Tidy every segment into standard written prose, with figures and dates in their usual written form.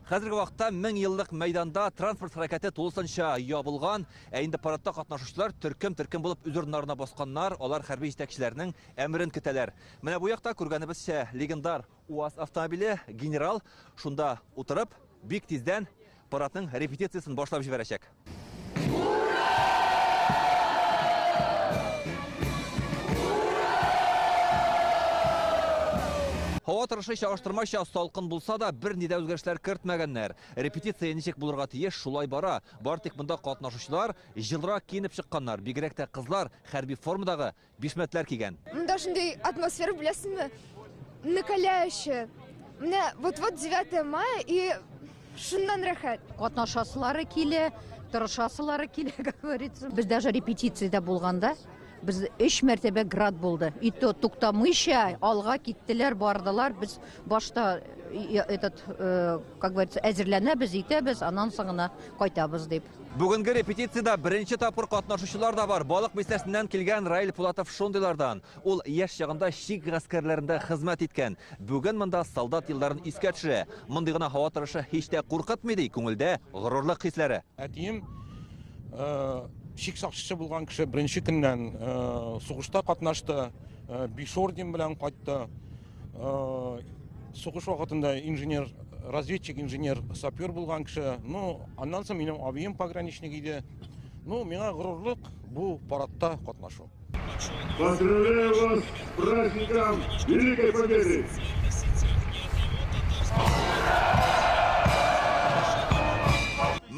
Хәзерге вакытта 1000 еллык мәйданда транспорт хәрәкәте тулысынча ябылган. Инде парадта катнашучылар төркем булып үз урыннарына басканнар, алар хәрби җитәкчеләрнең әмрен көтәләр. Менә бу якта күргәнебезчә легендар УАЗ автомобиле генерал шунда утырып, бик тиздән парадның репетициясын башлап җибәрәчәк. Һава торышы чагыштырмача салкын булса да, бер нидә үзгәрешләр кертмәгәннәр. Репетиция ничек булырга тиеш, шулай бара. Бар тик монда катнашучылар җылрак киенеп чыкканнар. Бигрәк тә кызлар хәрби формадагы бишмәтләр кигән. Монда шундый атмосфера, беләсезме, накаляющая. Менә вот 9 мая и шуннан рәхәт. Катнашасылары килә, тырышасылары килә, как говорится. Без даже репетицияда булганда biz 3 мәртәбә град булды. И то туктамыйча алга киттеләр, бардылар. Без башта как говорится, әзерләнәбез, итәбез, аннан соңына кайтабыз дип. Бүгенге репетицияда беренче тапкыр катнашучылар да бар. Балык бистәсеннән килгән Раил Пулатов шундыйлардан. Ул яшь чагында шик гаскәрләрендә хезмәт иткән. Бүген монда солдат елларын искә төшерә. Мондый гына һава торышы һич тә куркытмый ди, күңелдә горурлык хисләре. Әтием шик сакчысы булган кеше беренче көннән сугышта катнашты, 5 орден белән кайтты. Сугыш вакытында разведчик, инженер, сапер булган кеше. Ну, аннан соң минем абыем пограничник иде. Ну, миңа горурлык бу парадта катнашу. Поздравляю вас с праздником Великой Победы!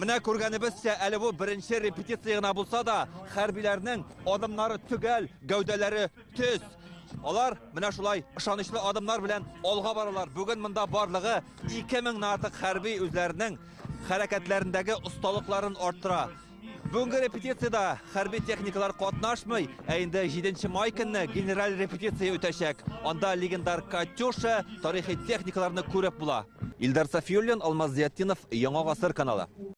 Менә күргәнебезчә, әле бу беренче репетиция гына булса да, хәрбиләрнең адымнары төгәл, гәүдәләре төз. Алар менә шулай ышанычлы адымнар белән алга баралар. Бүген монда барлыгы 2000 артык хәрби үзләренең хәрәкәтләрендәге осталыкларын арттыра. Бүгенге репетицияда хәрби техникалар катнашмый, инде 7 май көнне генераль репетиция үтәчәк. Анда легендар Катюша тарихи техникаларны күреп була. Илдар Сафиуллин, Алмаз Зиятдинов, Яңа гасыр каналы.